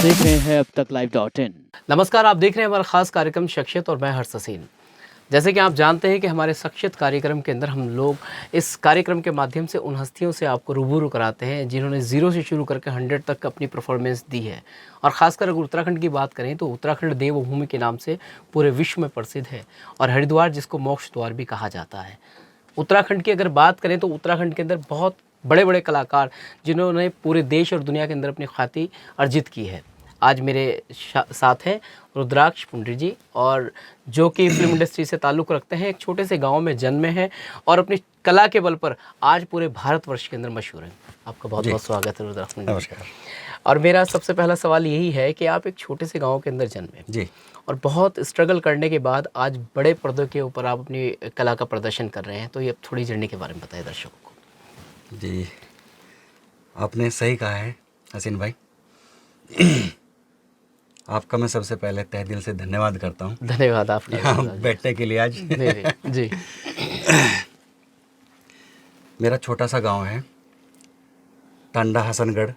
देख रहे हैं अब तक live.in। नमस्कार, आप देख रहे हैं हमारा खास कार्यक्रम शख्सियत और मैं हर्ष हसीन। जैसे कि आप जानते हैं कि हमारे शख्सियत कार्यक्रम के अंदर हम लोग इस कार्यक्रम के माध्यम से उन हस्तियों से आपको रूबरू कराते हैं जिन्होंने 0 से शुरू करके 100 तक अपनी परफॉर्मेंस दी है। और ख़ासकर अगर उत्तराखंड की बात करें तो उत्तराखंड देवभूमि के नाम से पूरे विश्व में प्रसिद्ध है और हरिद्वार जिसको मोक्ष द्वार भी कहा जाता है। उत्तराखंड की अगर बात करें तो उत्तराखंड के अंदर बहुत बड़े बड़े कलाकार जिन्होंने पूरे देश और दुनिया के अंदर अपनी ख्याति अर्जित की है। आज मेरे साथ हैं रुद्राक्ष पुंडरी जी, और जो कि फिल्म इंडस्ट्री से ताल्लुक़ रखते हैं। एक छोटे से गांव में जन्मे हैं और अपनी कला के बल पर आज पूरे भारतवर्ष के अंदर मशहूर हैं। आपका बहुत बहुत स्वागत है रुद्राक्ष पुंडरी। नमस्कार। और मेरा सबसे पहला सवाल यही है कि आप एक छोटे से गांव के अंदर जन्मे जी, और बहुत स्ट्रगल करने के बाद आज बड़े पर्दों के ऊपर आप अपनी कला का प्रदर्शन कर रहे हैं, तो ये थोड़ी जर्नी के बारे में बताइए दर्शकों को। जी, आपने सही कहा है हसीन भाई। आपका मैं सबसे पहले तहे दिल से धन्यवाद करता हूँ। धन्यवाद आपका यहाँ बैठने के लिए आज। जी। मेरा छोटा सा गांव है टांडा हसनगढ़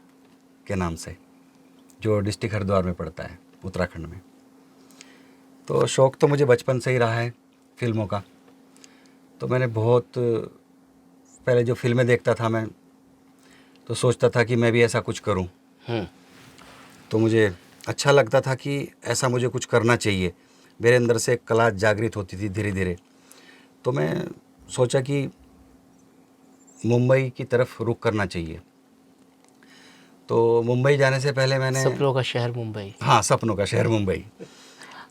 के नाम से, जो डिस्ट्रिक्ट हरिद्वार में पड़ता है उत्तराखंड में। तो शौक़ तो मुझे बचपन से ही रहा है फिल्मों का। तो मैंने बहुत पहले जो फिल्में देखता था मैं, तो सोचता था कि मैं भी ऐसा कुछ करूं। तो मुझे अच्छा लगता था कि ऐसा मुझे कुछ करना चाहिए। मेरे अंदर से कला जागृत होती थी धीरे धीरे। तो मैं सोचा कि मुंबई की तरफ रुख करना चाहिए। तो मुंबई जाने से पहले मैंने सपनों का शहर मुंबई। हाँ, सपनों का शहर मुंबई।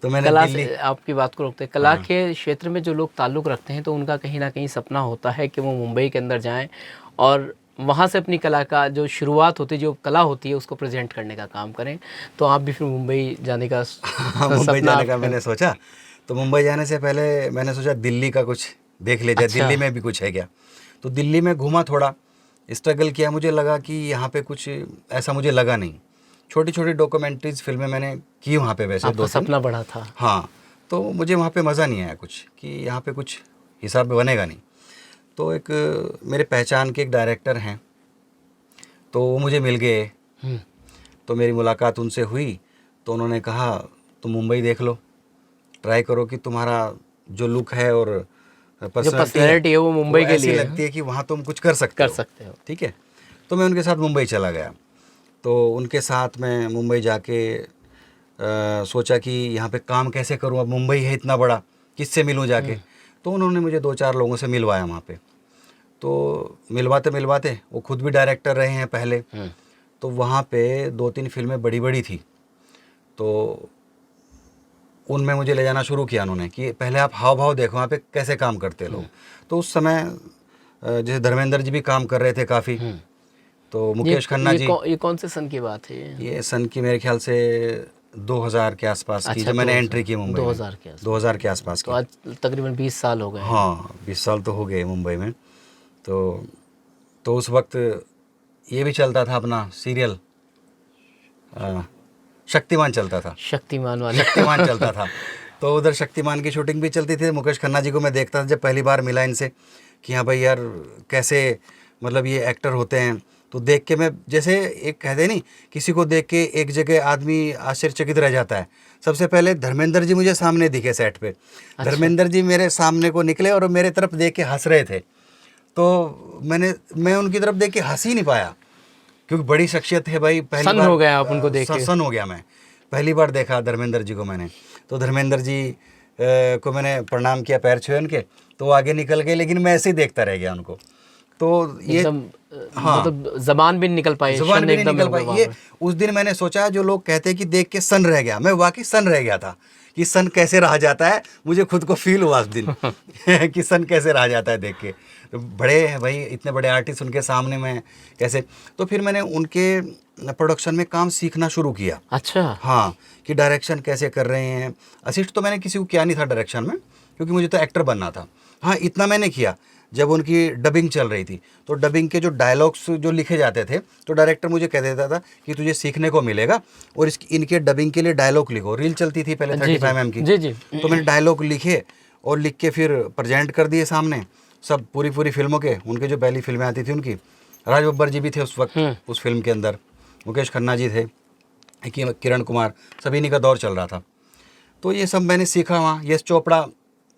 तो मैंने कला दिल्ली, से आपकी बात को रोकते हैं, कला के क्षेत्र में जो लोग ताल्लुक़ रखते हैं तो उनका कहीं ना कहीं सपना होता है कि वो मुंबई के अंदर जाएं और वहाँ से अपनी कला का जो शुरुआत होती है, जो कला होती है, उसको प्रेजेंट करने का काम करें। तो आप भी फिर मुंबई जाने का मुंबई जाने का मैंने सोचा। तो मुंबई जाने से पहले मैंने सोचा दिल्ली का कुछ देख लिया जाए। अच्छा। दिल्ली में भी कुछ है क्या। तो दिल्ली में घूमा, थोड़ा स्ट्रगल किया। मुझे लगा कि यहाँ पे कुछ ऐसा मुझे लगा नहीं। छोटी छोटी डॉक्यूमेंट्रीज फिल्में मैंने की वहाँ पे, वैसे आपका सपना बड़ा था। हाँ, तो मुझे वहाँ पे मज़ा नहीं आया कुछ, कि यहाँ पे कुछ हिसाब में बनेगा नहीं। तो एक मेरे पहचान के एक डायरेक्टर हैं, तो वो मुझे मिल गए। तो मेरी मुलाकात उनसे हुई। तो उन्होंने कहा तुम मुंबई देख लो, ट्राई करो कि तुम्हारा जो लुक है और पर्सनैलिटी है वो मुंबई के लिए लगती है कि वहाँ तुम कुछ कर सकते हो। ठीक है। तो मैं उनके साथ मुंबई चला गया। तो उनके साथ मैं मुंबई जाके सोचा कि यहाँ पे काम कैसे करूँ। अब मुंबई है इतना बड़ा, किससे मिलूँ जाके। तो उन्होंने मुझे 2-4 लोगों से मिलवाया वहाँ पे। तो मिलवाते मिलवाते वो खुद भी डायरेक्टर रहे हैं पहले। तो वहाँ पे 2-3 फिल्में बड़ी बड़ी थी। तो उनमें मुझे ले जाना शुरू किया उन्होंने कि पहले आप हाव भाव देखो वहाँ पे कैसे काम करते लोग। तो उस समय जैसे धर्मेंद्र जी भी काम कर रहे थे काफ़ी। तो मुकेश खन्ना जी। ये कौन से सन की बात है? ये सन की मेरे ख्याल से 2000 के आसपास की, जब मैंने एंट्री की मुंबई। 2000 के आसपास की। तो आज तकरीबन 20 साल हो गए। हाँ, 20 साल तो हो गए मुंबई में। तो उस वक्त ये भी चलता था अपना सीरियल, शक्तिमान चलता था। शक्तिमान चलता था। तो उधर शक्तिमान की शूटिंग भी चलती थी। मुकेश खन्ना जी को मैं देखता था जब पहली बार मिला इनसे, कि हाँ भाई यार कैसे मतलब ये एक्टर होते हैं। तो देख के मैं, जैसे एक कहते नहीं, किसी को देख के एक जगह आदमी आश्चर्यचकित रह जाता है। सबसे पहले धर्मेंद्र जी मुझे सामने दिखे सेट पे। अच्छा। धर्मेंद्र जी मेरे सामने को निकले और मेरे तरफ देख के हंस रहे थे। तो मैं उनकी तरफ देख के हंस ही नहीं पाया, क्योंकि बड़ी शख्सियत है भाई। पहली बार हो गया आप उनको देख के। सन हो गया मैं, पहली बार देखा धर्मेंद्र जी को मैंने। तो धर्मेंद्र जी को मैंने प्रणाम किया, पैर छुए उनके। तो वो आगे निकल गए, लेकिन मैं ऐसे ही देखता रह गया उनको। तो ये हाँ, मतलब जबान भी निकल पाई, जबान भी नहीं निकल पाई। ये उस दिन मैंने सोचा, जो लोग कहते हैं कि देख के सन रह गया, मैं वाकई सन रह गया था कि सन कैसे रहा जाता है। मुझे खुद को फील हुआ उस दिन कि सन कैसे रहा जाता है देख के। तो बड़े हैं भाई, इतने बड़े आर्टिस्ट, उनके सामने मैं कैसे। तो फिर मैंने उनके प्रोडक्शन में काम सीखना शुरू किया। अच्छा। हाँ, कि डायरेक्शन कैसे कर रहे हैं। असिस्ट तो मैंने किसी को किया नहीं था डायरेक्शन में, क्योंकि मुझे तो एक्टर बनना था। हाँ, इतना मैंने किया, जब उनकी डबिंग चल रही थी तो डबिंग के जो डायलॉग्स जो लिखे जाते थे, तो डायरेक्टर मुझे कह देता था कि तुझे सीखने को मिलेगा और इनके डबिंग के लिए डायलॉग लिखो। रील चलती थी पहले 35 mm की। जी। तो मैंने डायलॉग लिखे और लिख के फिर प्रेजेंट कर दिए सामने सब, पूरी फिल्मों के। उनके जो पहली फिल्में आती थी उनकी, राज बब्बर जी भी थे उस वक्त उस फिल्म के अंदर, मुकेश खन्ना जी थे। किरण कुमार, सभी इन्हीं का दौर चल रहा था। तो ये सब मैंने सीखा वहाँ। यश चोपड़ा,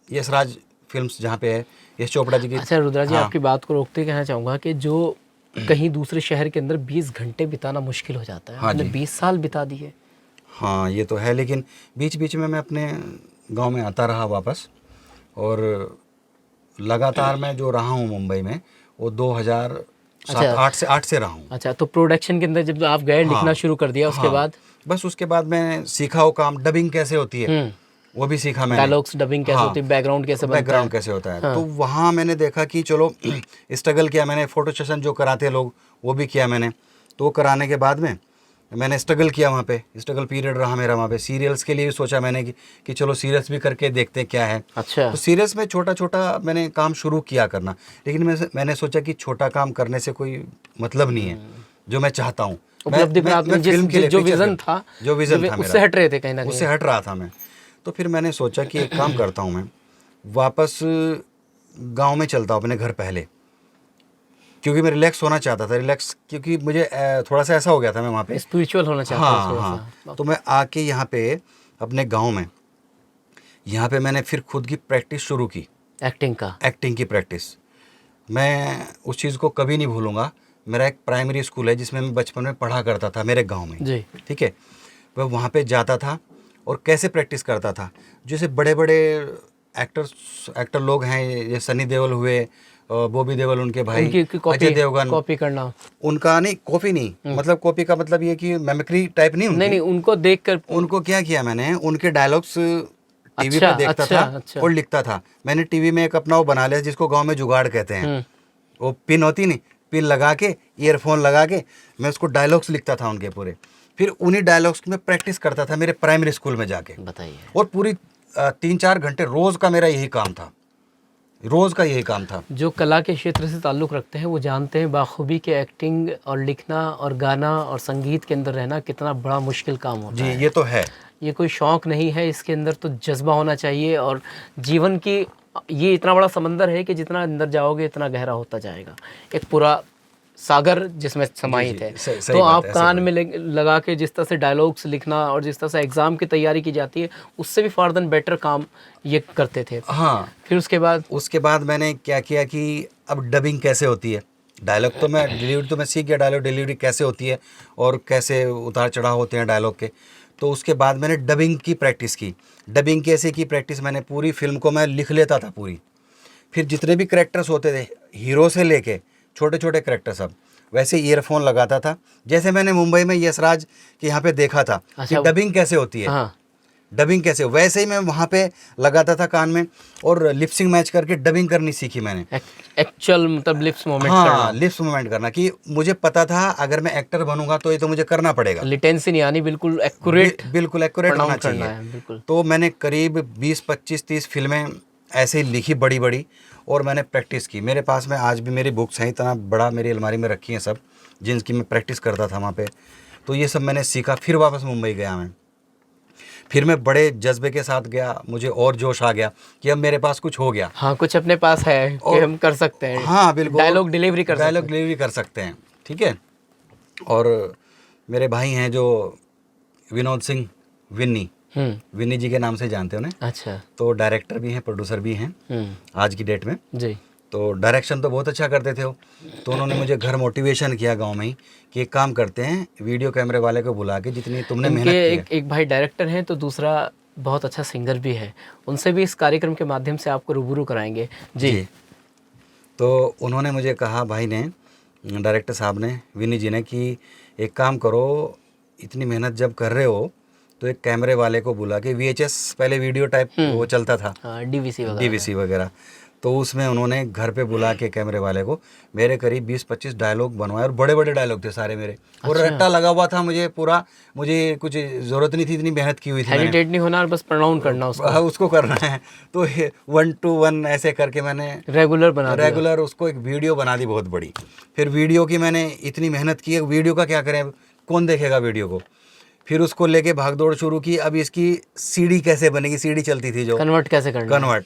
यश राज फिल्म्स जहाँ पे है, यश चोपड़ा जी की। अच्छा रुद्रा जी, हाँ। आपकी बात को रोकते कहना चाहूँगा कि जो कहीं दूसरे शहर के अंदर 20 घंटे बिताना मुश्किल हो जाता है, हाँ आपने जी। 20 साल बिता दिए। हाँ ये तो है, लेकिन बीच बीच में मैं अपने गांव में आता रहा वापस, और लगातार मैं जो रहा हूँ मुंबई में वो 2007-8 से रहा हूँ। अच्छा, तो प्रोडक्शन के अंदर जब आप गए, लिखना हाँ, शुरू कर दिया, उसके हाँ, बाद? बस उसके बाद मैं सीखा वो काम, डबिंग कैसे होती है वो भी सीखा मैंने। डायलॉग्स डबिंग कैसे होती है, बैकग्राउंड कैसे बनता है, बैकग्राउंड कैसे होता है। हाँ। तो वहाँ मैंने देखा कि चलो स्ट्रगल किया मैंने, फोटो सेशन जो कराते लोग वो भी किया मैंने। तो वो कराने के बाद में मैंने स्ट्रगल किया वहाँ पे, स्ट्रगल पीरियड रहा मेरा वहाँ पे। सीरियल्स के लिए भी सोचा मैंने कि चलो सीरियल्स भी करके देखते हैं क्या है। अच्छा। तो सीरियल्स में छोटा छोटा मैंने काम शुरू किया करना, लेकिन मैंने सोचा कि छोटा काम करने से कोई मतलब नहीं है जो मैं चाहता हूँ। उपलब्धि प्राप्त नहीं, जो विजन था, जो विजन था उससे हट रहे थे कहीं ना उससे कहीं। हट रहा था मैं। तो फिर मैंने सोचा कि एक काम करता हूँ, मैं वापस गांव में चलता हूँ अपने घर पहले, क्योंकि मैं रिलैक्स होना चाहता था। रिलैक्स क्योंकि मुझे थोड़ा सा ऐसा हो गया था मैं वहाँ पे, स्पिरिचुअल होना चाहता हूँ हाँ थोड़ा हाँ। सा। तो मैं आके यहाँ पे अपने गांव में, यहाँ पे मैंने फिर खुद की प्रैक्टिस शुरू की, एक्टिंग की प्रैक्टिस। मैं उस चीज़ को कभी नहीं भूलूंगा। मेरा एक प्राइमरी स्कूल है जिसमें मैं बचपन में पढ़ा करता था मेरे गांव में जी। ठीक है। मैं वहाँ पे जाता था और कैसे प्रैक्टिस करता था, जैसे बड़े बड़े एक्टर लोग हैं, ये सनी देओल हुए, बॉबी देओल, उनके भाई अजय देवगन, कॉपी करना उनका नहीं, कॉपी नहीं, मतलब कॉपी का मतलब ये कि मेमिक्री टाइप नहीं उनकी। नहीं, उनको देखकर उनको क्या किया मैंने, उनके डायलॉग्स टीवी अच्छा, पे देखता अच्छा, था अच्छा। और लिखता था। मैंने टीवी में एक अपना वो बना लिया जिसको गांव में जुगाड़ कहते हैं। वो पिन होती नहीं, पिन लगा के, ईयरफोन लगा के मैं उसको डायलॉग्स लिखता था उनके पूरे। फिर उन्हीं डायलॉग्स की मैं प्रैक्टिस करता था मेरे प्राइमरी स्कूल में जाके। बताइए। और पूरी 3-4 घंटे रोज़ का मेरा यही काम था, रोज़ का यही काम था। जो कला के क्षेत्र से ताल्लुक़ रखते हैं वो जानते हैं बाखूबी के एक्टिंग और लिखना और गाना और संगीत के अंदर रहना कितना बड़ा मुश्किल काम होता है। जी ये तो है। ये कोई शौक़ नहीं है, इसके अंदर तो जज्बा होना चाहिए, और जीवन की ये इतना बड़ा समंदर है कि जितना अंदर जाओगे इतना गहरा होता जाएगा, एक पूरा सागर जिसमें समाहित है। तो आप कान में लगा के जिस तरह से डायलॉग्स लिखना और जिस तरह से एग्ज़ाम की तैयारी की जाती है, उससे भी फार देन बेटर काम ये करते थे। हाँ। फिर उसके बाद मैंने क्या किया कि अब डबिंग कैसे होती है, डायलॉग तो मैं डिलीवरी तो मैं सीख गया, डायलॉग डिलीवरी कैसे होती है और कैसे उतार चढ़ाव होते हैं डायलॉग के। तो उसके बाद मैंने डबिंग की प्रैक्टिस की। डबिंग कैसे की प्रैक्टिस, मैंने पूरी फिल्म को मैं लिख लेता था पूरी। फिर जितने भी करैक्टर्स होते थे, हीरो से लेके छोटे छोटे करैक्टर सब, वैसे ईयरफोन लगाता था जैसे मैंने मुंबई में यशराज के यहाँ पे देखा था कि डबिंग कैसे होती है। हाँ। डबिंग कैसे, वैसे ही मैं वहाँ पे लगाता था कान में और लिपसिंग मैच करके डबिंग करनी सीखी मैंने। एक्चुअल मतलब लिप्स मूवमेंट करना, लिप्स मूवमेंट करना, कि मुझे पता था अगर मैं एक्टर बनूंगा तो ये तो मुझे करना पड़ेगा, लिटेंसी नहीं आनी, बिल्कुल एक्यूरेट होना चाहिए। तो मैंने करीब 20-25-30 फिल्में ऐसे ही लिखी बड़ी बड़ी, और मैंने प्रैक्टिस की। मेरे पास में आज भी मेरी बुक्स हैं, इतना बड़ा मेरी अलमारी में रखी हैं सब, जिनकी मैं प्रैक्टिस करता था वहाँ पे। तो ये सब मैंने सीखा। फिर वापस मुंबई गया मैं, फिर मैं बड़े जज्बे के साथ गया, मुझे और जोश आ गया कि अब मेरे पास कुछ हो गया। हाँ, कुछ अपने पास है कि हम कर सकते हैं। हाँ बिल्कुल, डायलॉग डिलीवरी कर सकते हैं। ठीक है। और मेरे भाई हैं जो विनोद सिंह, विन्नी जी के नाम से जानते हो ना। अच्छा। तो डायरेक्टर भी हैं, प्रोड्यूसर भी हैं आज की डेट में जी। तो डायरेक्शन तो बहुत अच्छा करते थे वो। तो उन्होंने मुझे घर मोटिवेशन किया गांव में ही कि एक काम करते हैं, वीडियो कैमरे वाले को बुला के जितनी तुमने मेहनत की है। एक भाई डायरेक्टर हैं तो दूसरा बहुत अच्छा सिंगर भी है, उनसे भी इस कार्यक्रम के माध्यम से आपको रूबरू कराएंगे जी। तो उन्होंने मुझे कहा, भाई ने, डायरेक्टर साहब ने, विनी जी ने, कि एक काम करो, इतनी मेहनत जब कर रहे हो तो एक कैमरे वाले को बुला के, VHS पहले वीडियो टाइप वो चलता था, DVC वगैरह, तो उसमें उन्होंने घर पे बुला के कैमरे वाले को मेरे करीब 20-25 डायलॉग बनवाए, और बड़े बड़े डायलॉग थे सारे मेरे। अच्छा। और रट्टा लगा हुआ था मुझे पूरा, मुझे कुछ ज़रूरत नहीं थी, इतनी मेहनत की हुई थी। हेजिटेट नहीं होना, बस प्रोनाउंस करना उसको करना है। तो 1 to 1 ऐसे करके मैंने रेगुलर उसको एक वीडियो बना दी बहुत बड़ी। फिर वीडियो की मैंने इतनी मेहनत की, वीडियो का क्या करें, कौन देखेगा वीडियो को। फिर उसको लेके भागदौड़ शुरू की, अब इसकी CD कैसे बनेगी, CD चलती थी जो, कन्वर्ट कैसे करना।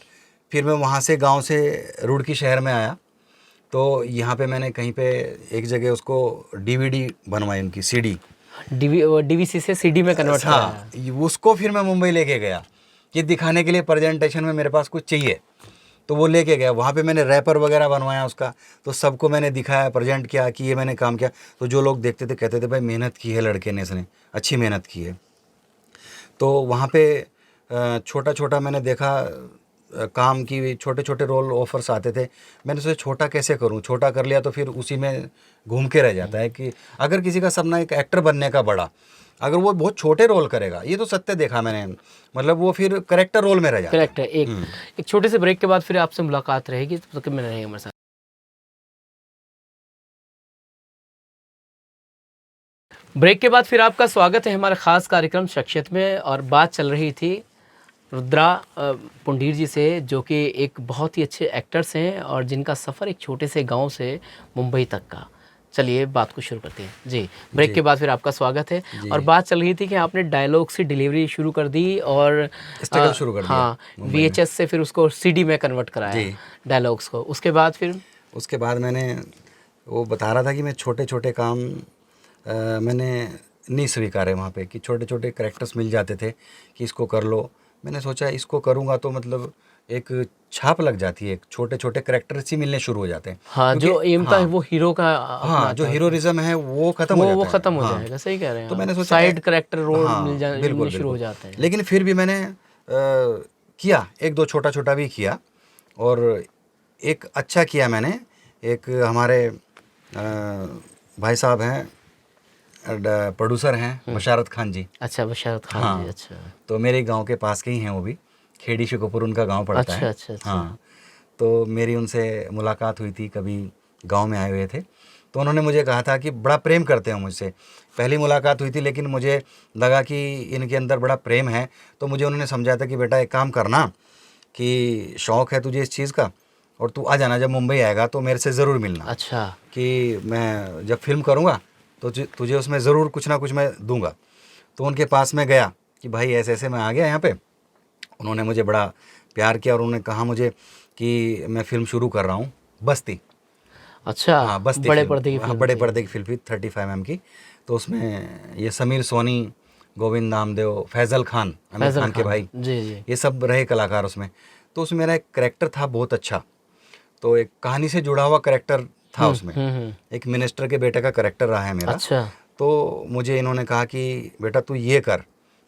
फिर मैं वहाँ से गांव से रुड़की शहर में आया, तो यहाँ पे मैंने कहीं पे एक जगह उसको DVD बनवाई, उनकी CD। डीवीसी से सीडी में कन्वर्ट करा। हाँ, उसको फिर मैं मुंबई लेके गया कि दिखाने के लिए प्रेजेंटेशन में मेरे पास कुछ चाहिए, तो वो लेके गया। वहाँ पे मैंने रैपर वगैरह बनवाया उसका, तो सबको मैंने दिखाया, प्रेजेंट किया कि ये मैंने काम किया। तो जो लोग देखते थे कहते थे भाई मेहनत की है लड़के ने, इसने अच्छी मेहनत की है। तो वहाँ पे छोटा छोटा मैंने देखा काम की, छोटे छोटे रोल ऑफर्स आते थे। मैंने सोचा छोटा कैसे करूँ, छोटा कर लिया तो फिर उसी में घूम के रह जाता है कि अगर किसी का सपना एक एक्टर बनने का बड़ा, अगर वो बहुत छोटे रोल करेगा, ये तो सत्य देखा मैंने, मतलब वो फिर करेक्टर रोल में रह जाता है। करेक्ट है। एक छोटे से ब्रेक के बाद फिर आपसे मुलाकात रहेगी, तो तक मैंने रहेगा मेरे साथ। ब्रेक के बाद फिर आपका स्वागत है हमारे ख़ास कार्यक्रम शख्सियत में। और बात चल रही थी रुद्रा पुंडीर जी से, जो कि एक बहुत ही अच्छे एक्टर्स हैं और जिनका सफ़र एक छोटे से गांव से मुंबई तक का। चलिए बात को शुरू करते हैं जी। ब्रेक के बाद फिर आपका स्वागत है। और बात चल रही थी कि आपने डायलॉग से डिलीवरी शुरू कर दी और स्ट्रगल शुरू कर दिया। हाँ, VHS से फिर उसको CD में कन्वर्ट कराया डायलॉग्स को। उसके बाद मैंने वो बता रहा था कि मैं छोटे छोटे काम मैंने नहीं स्वीकारे वहाँ पे, कि छोटे छोटे कैरेक्टर्स मिल जाते थे कि इसको कर लो। मैंने सोचा इसको करूँगा तो मतलब एक छाप लग जाती है, छोटे छोटे कैरेक्टर्स ही मिलने शुरू हो जाते हैं। हाँ, जो एम था वो हीरो का, हाँ, जो हीरोइज्म है वो खत्म हो जाता है, वो खत्म हो जाएगा। सही कह रहे हैं। तो मैंने सोचा साइड कैरेक्टर रोल बिल्कुल शुरू हो जाते हैं। लेकिन फिर भी मैंने किया, एक दो छोटा छोटा भी किया और एक अच्छा किया मैंने। एक हमारे भाई साहब हैं, प्रोड्यूसर हैं बशारत खान जी। अच्छा, बशारत खान जी। अच्छा, तो मेरे गांव के पास के ही हैं वो भी, खेड़ी शिकोपुर उनका गांव पड़ता है। अच्छा। हाँ, तो मेरी उनसे मुलाकात हुई थी, कभी गांव में आए हुए थे, तो उन्होंने मुझे कहा था कि बड़ा प्रेम करते हैं मुझसे। पहली मुलाकात हुई थी लेकिन मुझे लगा कि इनके अंदर बड़ा प्रेम है, तो मुझे उन्होंने समझाया था कि बेटा एक काम करना, कि शौक़ है तुझे इस चीज़ का, और तू आ जाना, जब मुंबई आएगा तो मेरे से ज़रूर मिलना। अच्छा। कि मैं जब फिल्म करूँगा तो तुझे उसमें ज़रूर कुछ ना कुछ मैं दूंगा। तो उनके पास में गया कि भाई ऐसे ऐसे मैं आ गया यहाँ पे। उन्होंने मुझे बड़ा प्यार किया और उन्होंने कहा मुझे कि मैं फ़िल्म शुरू कर रहा हूँ, बस्ती। अच्छा, हाँ, बस्ती बड़े फिल्म। पर्दे की फिल्म। हाँ, बड़े पर्दे की फिल्म थी 35 mm की। तो उसमें ये समीर सोनी, गोविंद नामदेव, फैज़ल खान, आमिर खान के भाई, जी, ये सब रहे कलाकार उसमें। तो उसमें मेरा एक कैरेक्टर था बहुत अच्छा, तो एक कहानी से जुड़ा हुआ कैरेक्टर था उसमें। एक मिनिस्टर के बेटे का कैरेक्टर रहा है मेरा। अच्छा। तो मुझे इन्होंने कहा कि बेटा तू ये कर,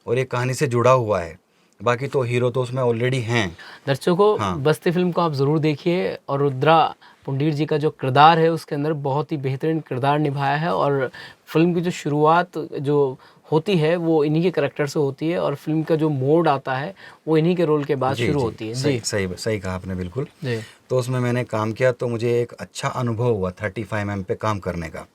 और ये कहानी से जुड़ा हुआ है, बाकी तो हीरो तो उसमें ऑलरेडी हैं। दर्शकों, हाँ। बस्ती फिल्म को आप ज़रूर देखिए। और रुद्रा पुंडीर जी का जो किरदार है उसके अंदर बहुत ही बेहतरीन किरदार निभाया है। और फिल्म की जो शुरुआत जो होती है वो इन्हीं के कैरेक्टर से होती है, और फिल्म का जो मोड आता है वो इन्हीं के रोल के बाद शुरू होती है। जी, सही कहा आपने, बिल्कुल जी। तो उसमें मैंने काम किया, तो मुझे एक अच्छा अनुभव हुआ 35 mm पे काम करने का।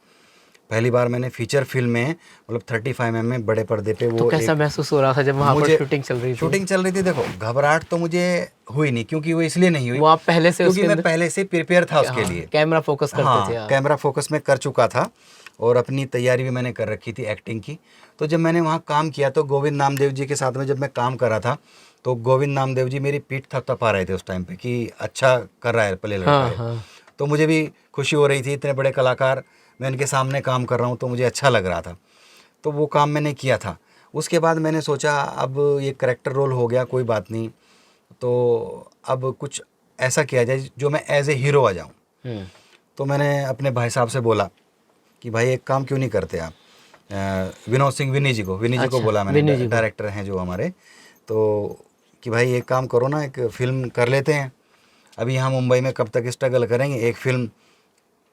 पहली बार मैंने फीचर फिल्म में, मतलब 35 mm में बड़े पर्दे पे वो। तो कैसा महसूस हो रहा था जब वहाँ पर शूटिंग चल रही थी? देखो घबराहट तो मुझे हुई नहीं, क्योंकि वो इसलिए नहीं हुई, वो आप पहले से, क्योंकि मैं पहले से प्रिपेयर था उसके लिए। कैमरा फोकस करते थे। कैमरा फोकस में कर चुका था और अपनी तैयारी भी मैंने कर रखी थी एक्टिंग की। तो जब मैंने वहाँ काम किया तो गोविंद नामदेव जी के साथ में जब मैं काम कर रहा था, तो गोविंद नामदेव जी मेरी पीठ थपथपा रहे थे उस टाइम पे कि अच्छा कर रहा है प्ले लड़का है। तो मुझे भी खुशी हो रही थी, इतने बड़े कलाकार मैं इनके सामने काम कर रहा हूँ, तो मुझे अच्छा लग रहा था। तो वो काम मैंने किया था। उसके बाद मैंने सोचा अब ये करेक्टर रोल हो गया, कोई बात नहीं, तो अब कुछ ऐसा किया जाए जो मैं एज ए हीरो आ जाऊँ। तो मैंने अपने भाई साहब से बोला कि भाई एक काम क्यों नहीं करते आप, विनोद सिंह विनी जी को बोला मैंने, डायरेक्टर हैं जो हमारे, तो कि भाई एक काम करो ना, एक फ़िल्म कर लेते हैं। अभी यहाँ मुंबई में कब तक स्ट्रगल करेंगे, एक फ़िल्म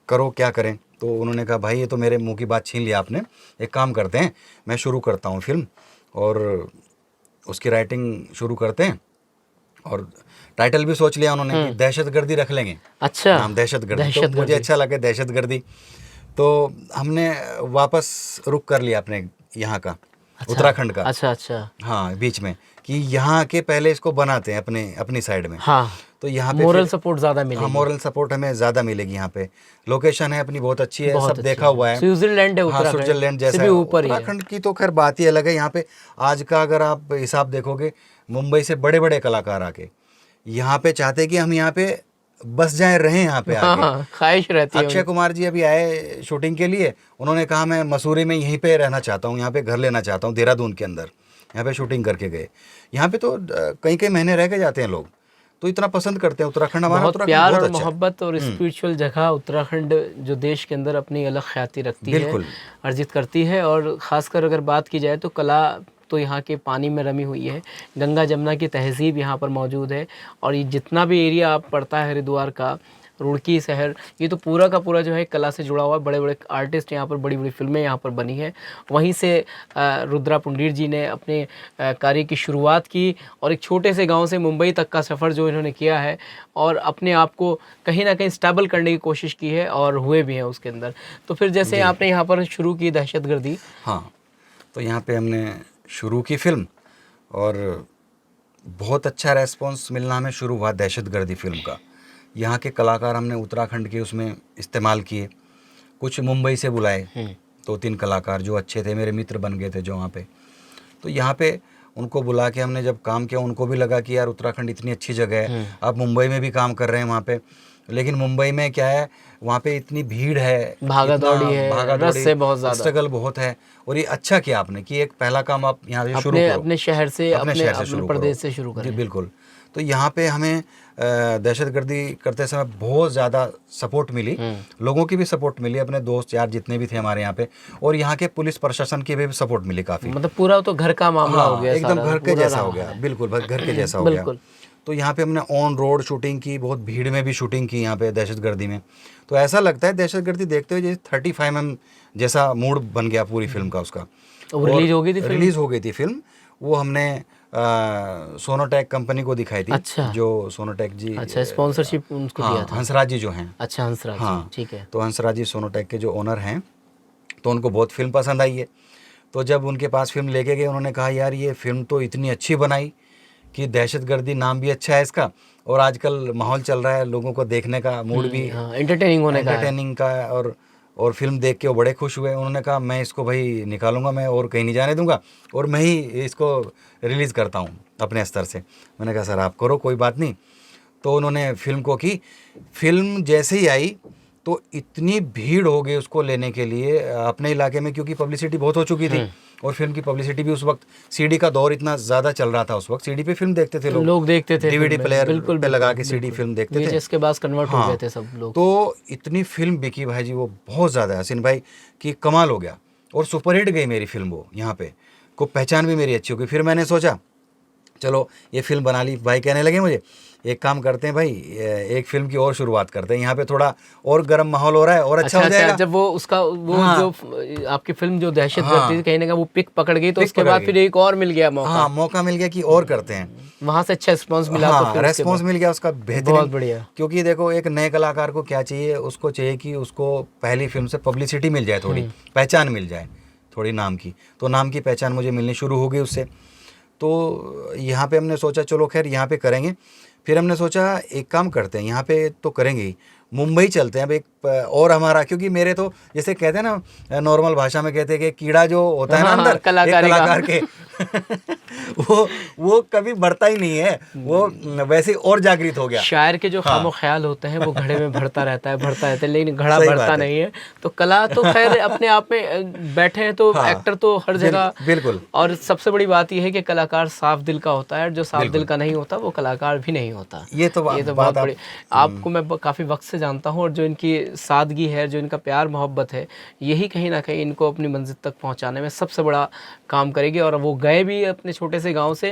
करो, क्या करें। तो उन्होंने कहा भाई ये तो मेरे मुंह की बात छीन लिया आपने, एक काम करते हैं मैं शुरू करता हूँ फ़िल्म और उसकी राइटिंग शुरू करते हैं, और टाइटल भी सोच लिया उन्होंने कि दहशतगर्दी रख लेंगे। अच्छा, नाम दहशतगर्दी। तो मुझे अच्छा लगे दहशतगर्दी, तो हमने वापस रुक कर लिया अपने यहाँ का। अच्छा, उत्तराखंड का। अच्छा। हाँ, बीच में कि यहाँ के पहले इसको बनाते हैं अपनी साइड में। हाँ, तो यहाँ पे मोरल सपोर्ट ज़्यादा मिलेगी। हाँ, मोरल सपोर्ट हमें ज़्यादा मिलेगी। यहाँ पे लोकेशन है अपनी बहुत अच्छी है, सब देखा हुआ है। स्विट्जरलैंड है, हाँ, स्विट्जरलैंड जैसा है। उत्तराखंड की तो खैर बात ही अलग है। यहाँ पे आज का अगर आप हिसाब देखोगे, मुंबई से बड़े बड़े कलाकार आके यहाँ पे चाहते कि हम यहाँ पे बस जाए रहे यहाँ पे आके। हाँ, ख्वाहिश रहती है। अक्षय कुमार जी अभी आए शूटिंग के लिए, उन्होंने कहा मैं मसूरी में यहीं पे रहना चाहता हूँ, यहाँ पे घर लेना चाहता हूँ देहरादून के अंदर। यहाँ पे शूटिंग करके गए। यहाँ पे तो कई कई महीने रह के जाते हैं लोग, तो इतना पसंद करते हैं उत्तराखंड। हमारा बहुत उत्तराखंड प्यार बहुत और अच्छा है। मोहब्बत और स्पिरिचुअल जगह उत्तराखंड जो देश के अंदर अपनी अलग ख्याति रखती है, बिल्कुल। अर्जित करती है। और ख़ासकर अगर बात की जाए तो कला तो यहाँ के पानी में रमी हुई है। गंगा जमुना की तहज़ीब यहाँ पर मौजूद है। और ये जितना भी एरिया आप पड़ता है हरिद्वार का, रुड़की शहर, ये तो पूरा का पूरा जो है कला से जुड़ा हुआ है। बड़े बड़े आर्टिस्ट यहाँ पर, बड़ी बड़ी फिल्में यहाँ पर बनी है। वहीं से रुद्रा पुंडीर जी ने अपने कार्य की शुरुआत की और एक छोटे से गांव से मुंबई तक का सफ़र जो इन्होंने किया है और अपने आप को कहीं ना कहीं स्टेबल करने की कोशिश की है और हुए भी हैं उसके अंदर। तो फिर जैसे आपने यहाँ पर शुरू की दहशतगर्दी। हाँ, तो यहाँ पे हमने शुरू की फिल्म और बहुत अच्छा रेस्पॉन्स मिलना हमें शुरू हुआ दहशतगर्दी फिल्म का। यहाँ के कलाकार हमने उत्तराखंड के उसमें इस्तेमाल किए, कुछ मुंबई से बुलाए 2-3 कलाकार जो अच्छे थे, मेरे मित्र बन गए थे जो वहाँ पे। तो यहाँ पे उनको बुला के हमने जब काम किया, उनको भी लगा कि यार उत्तराखंड इतनी अच्छी जगह है। आप मुंबई में भी काम कर रहे हैं वहाँ पे, लेकिन मुंबई में क्या है, वहाँ पे इतनी भीड़ है, भागा दौड़ी है, रस से बहुत ज़्यादा स्ट्रगल बहुत है। और ये अच्छा किया आपने कि एक पहला काम आप यहाँ से शुरू करो, अपने शहर से, अपने प्रदेश से शुरू करें। जी बिल्कुल। तो यहाँ पे हमें दहशतगर्दी करते समय बहुत ज़्यादा सपोर्ट मिली, लोगों की भी सपोर्ट मिली, अपने दोस्त यार जितने भी थे हमारे यहाँ पे, और यहाँ के पुलिस प्रशासन की भी सपोर्ट मिली काफ़ी। मतलब पूरा तो घर का मामला हो गया, एकदम घर के जैसा हो गया, बिल्कुल घर के जैसा हो गया। तो यहाँ पे हमने ऑन रोड शूटिंग की, बहुत भीड़ में भी शूटिंग की यहाँ पे दहशतगर्दी में। तो ऐसा लगता है दहशतगर्दी देखते हुए जैसे 35mm जैसा मूड बन गया पूरी फिल्म का उसका। रिलीज हो गई थी फिल्म। वो हमने सोनोटेक कंपनी को दिखाई थी। अच्छा। जो सोनोटेक जी, अच्छा, स्पॉन्सरशिप उनको दिया था। हंसराज जी जो हैं। अच्छा, हंसराज जी, हाँ ठीक है। तो हंसराज जी सोनोटेक के जो ओनर हैं, तो उनको बहुत फिल्म पसंद आई है। तो जब उनके पास फिल्म लेके गए, उन्होंने कहा यार ये फिल्म तो इतनी अच्छी बनाई कि दहशतगर्दी नाम भी अच्छा है इसका, और आजकल माहौल चल रहा है लोगों को देखने का, मूड भी एंटरटेनिंग का, और फिल्म देख के वो बड़े खुश हुए। उन्होंने कहा मैं इसको भाई निकालूंगा, मैं और कहीं नहीं जाने दूंगा, और मैं ही इसको रिलीज़ करता हूँ अपने स्तर से। मैंने कहा सर आप करो, कोई बात नहीं। तो उन्होंने फिल्म को की। फिल्म जैसे ही आई तो इतनी भीड़ हो गई उसको लेने के लिए अपने इलाके में, क्योंकि पब्लिसिटी बहुत हो चुकी थी। और फिल्म की पब्लिसिटी भी उस वक्त, सीडी का दौर इतना ज़्यादा चल रहा था उस वक्त, सीडी पे फिल्म देखते थे लोग देखते थे, डीवीडी प्लेयर पे लगा के सीडी फिल्म देखते थे, जिसके बाद कन्वर्ट हो गए थे सब लोग। तो इतनी फिल्म बिकी भाई जी, वो बहुत ज़्यादा हसीन भाई कि कमाल हो गया, और सुपरहिट गई मेरी फिल्म वो। यहाँ पे को पहचान भी मेरी अच्छी हो गई। फिर मैंने सोचा चलो ये फिल्म बना ली। भाई कहने लगे मुझे एक काम करते हैं भाई, एक फिल्म की और शुरुआत करते हैं, यहाँ पे थोड़ा और गर्म माहौल हो रहा है और अच्छा हो जाएगा। जब वो उसका जो आपकी फिल्म जो दहशतगर्दी थी कहीं ना कहीं वो पिक पकड़ गई, तो उसके बाद फिर एक और मिल गया मौका। हाँ, मौका मिल गया कि और करते हैं, वहाँ से अच्छा रिस्पॉन्स मिला। तो फिर रेस्पॉन्स मिल गया उसका बेहतरीन, बहुत बढ़िया। क्योंकि देखो एक नए कलाकार को क्या चाहिए, उसको चाहिए कि उसको पहली फिल्म से पब्लिसिटी मिल जाए, थोड़ी पहचान मिल जाए, थोड़ी नाम की। तो नाम की पहचान मुझे मिलनी शुरू हो गई उससे। तो यहाँ पे हमने सोचा चलो खैर यहाँ पे करेंगे। फिर हमने सोचा एक काम करते हैं, यहाँ पे तो करेंगे ही, मुंबई चलते हैं। अब एक और हमारा, क्योंकि मेरे तो जैसे कहते हैं ना, नॉर्मल भाषा में कहते हैं कि कीड़ा जो होता है ना अंदर कलाकार के वो कभी बढ़ता ही नहीं है, वो वैसे और जागृत हो गया। शायर के जो खामो ख्याल होते हैं वो घड़े में भरता रहता है, लेकिन घड़ा भरता नहीं है। तो कला तो खैर अपने आप में बैठे हैं, तो एक्टर तो हर जगह। बिल्कुल। और सबसे बड़ी बात यह है कि कलाकार साफ दिल का होता है, और जो साफ दिल का नहीं होता वो कलाकार भी नहीं होता। ये तो बहुत बड़ी। आपको मैं काफ़ी वक्त से जानता हूँ, और जो इनकी सादगी है, जो इनका प्यार मोहब्बत है, यही कहीं ना कहीं इनको अपनी मंजिल तक पहुँचाने में सबसे बड़ा काम करेगी। और वो गए भी अपने छोटे से गांव से,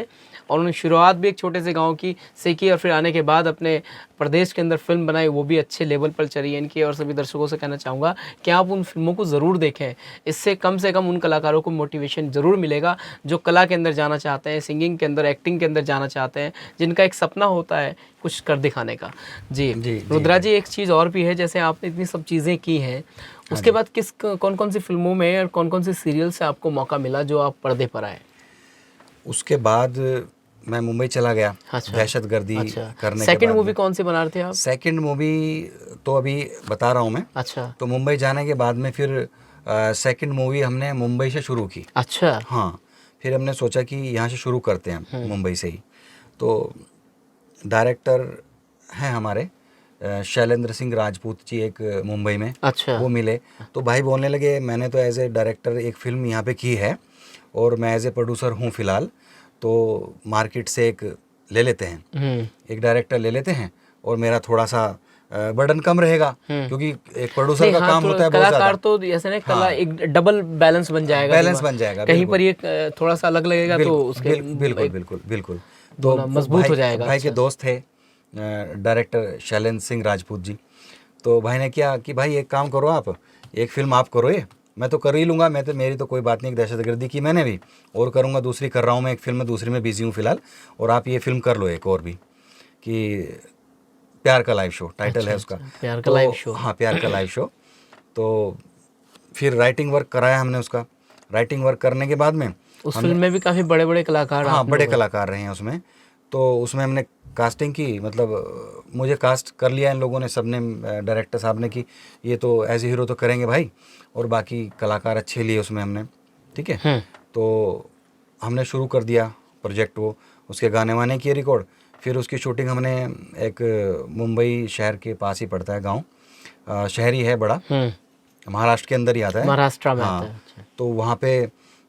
और उन्होंने शुरुआत भी एक छोटे से गांव से की, और फिर आने के बाद अपने प्रदेश के अंदर फिल्म बनाई, वो भी अच्छे लेवल पर चली है इनकी। और सभी दर्शकों से कहना चाहूँगा कि आप उन फिल्मों को ज़रूर देखें, इससे कम से कम उन कलाकारों को मोटिवेशन ज़रूर मिलेगा जो कला के अंदर जाना चाहते हैं, सिंगिंग के अंदर, एक्टिंग के अंदर जाना चाहते हैं, जिनका एक सपना होता है कुछ कर दिखाने का। जी रुद्रा जी, एक चीज़ और भी है, जैसे आपने इतनी सब चीज़ें की हैं, उसके बाद कौन कौन सी फिल्मों में और कौन कौन सी सीरियल से आपको मौका मिला जो आप पर्दे पर आए? उसके बाद मैं मुंबई चला गया। अच्छा। दहशतगर्दी करने के बाद। सेकंड मूवी कौन सी बना रहे थे आप? सेकंड मूवी तो अभी बता रहा हूँ मैं। अच्छा। तो मुंबई जाने के बाद में फिर सेकंड मूवी हमने मुंबई से शुरू की। अच्छा। हाँ, फिर हमने सोचा कि यहाँ से शुरू करते हैं मुंबई से ही। तो डायरेक्टर हैं हमारे शैलेंद्र सिंह राजपूत जी एक मुंबई में, अच्छा। वो मिले। तो भाई बोलने लगे मैंने तो एज ए डायरेक्टर एक फ़िल्म यहाँ पे की है और मैं एज ए प्रोड्यूसर हूँ फ़िलहाल, तो मार्केट से एक ले लेते हैं, एक डायरेक्टर ले लेते हैं और मेरा थोड़ा सा बर्डन कम रहेगा, क्योंकि एक प्रोड्यूसर का काम होता है बहुत कलाकार ज़्यादा। तो ऐसे नहीं, कला एक डबल बैलेंस बन जाएगा, बैलेंस बन जाएगा, कहीं पर ये थोड़ा सा अलग लगेगा तो उसके बिल्कुल बिल्कुल बिल्कुल तो मजबूत हो जाएगा। भाई के दोस्त थे डायरेक्टर शैलेंद्र सिंह राजपूत जी। तो भाई ने क्या कि भाई एक काम करो, आप एक फिल्म आप करो, ये मैं तो कर ही लूँगा, मैं तो मेरी तो कोई बात नहीं, एक दहशतगर्दी की मैंने भी और करूँगा, दूसरी कर रहा हूँ मैं एक फिल्म में, दूसरी में बिजी हूँ फिलहाल, और आप ये फिल्म कर लो एक और भी, कि प्यार का लाइव शो टाइटल है उसका। प्यार का लाइव शो। हाँ, प्यार का लाइव शो। तो फिर राइटिंग वर्क कराया हमने उसका। राइटिंग वर्क करने के बाद में उस फिल्म में भी काफ़ी बड़े बड़े कलाकार, हाँ बड़े कलाकार रहे हैं उसमें। तो उसमें हमने कास्टिंग की, मतलब मुझे कास्ट कर लिया इन लोगों ने, सबने, डायरेक्टर साहब ने, कि ये तो एज ए हीरो तो करेंगे भाई, और बाकी कलाकार अच्छे लिए उसमें हमने, ठीक है। तो हमने शुरू कर दिया प्रोजेक्ट, वो उसके गाने वाने किए रिकॉर्ड। फिर उसकी शूटिंग हमने एक मुंबई शहर के पास ही पड़ता है गाँव, शहर ही है बड़ा, महाराष्ट्र के अंदर ही आता है, महाराष्ट्र में आता हाँ। है। तो वहाँ पे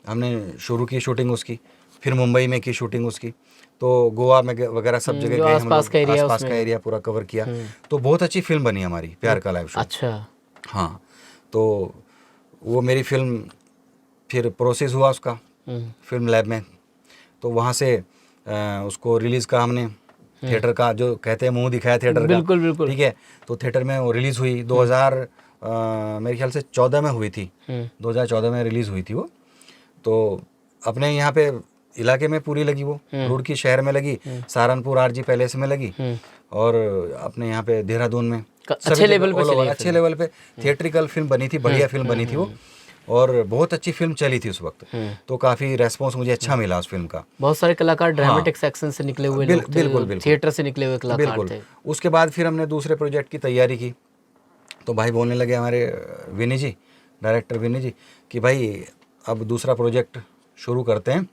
हमने शुरू की शूटिंग उसकी, फिर मुंबई में की शूटिंग उसकी, तो गोवा में वगैरह सब जगह गए हम लोग, आसपास का एरिया पूरा कवर किया। तो बहुत अच्छी फिल्म बनी हमारी प्यार का लाइव शो। अच्छा। हाँ, तो वो मेरी फिल्म फिर प्रोसेस हुआ उसका फिल्म लैब में, तो वहाँ से उसको रिलीज़ का हमने थिएटर का, जो कहते हैं मुंह दिखाया थिएटर का, बिल्कुल बिल्कुल, ठीक है। तो थिएटर में वो रिलीज़ हुई 2000 मेरे ख्याल से 14 में हुई थी, 2014 में रिलीज़ हुई थी वो। तो अपने यहाँ पे इलाके में पूरी लगी वो, रुड़की शहर में लगी, सहारनपुर आरजी पैलेस में लगी, और अपने यहाँ पे देहरादून में अच्छे लेवल पे चली, अच्छे लेवल पे थिएट्रिकल फिल्म बनी थी, बढ़िया फिल्म बनी थी वो, और बहुत अच्छी फिल्म चली थी उस वक्त। तो काफ़ी रेस्पॉन्स मुझे अच्छा मिला उस फिल्म का। बहुत सारे कलाकार ड्रामेटिक सेक्शन से निकले हुए लोग थे, बिल्कुल थिएटर से निकले हुए कलाकार थे। उसके बाद फिर हमने दूसरे प्रोजेक्ट की तैयारी की। तो भाई बोलने लगे हमारे विनी जी, डायरेक्टर विनी जी, कि भाई अब दूसरा प्रोजेक्ट शुरू करते हैं,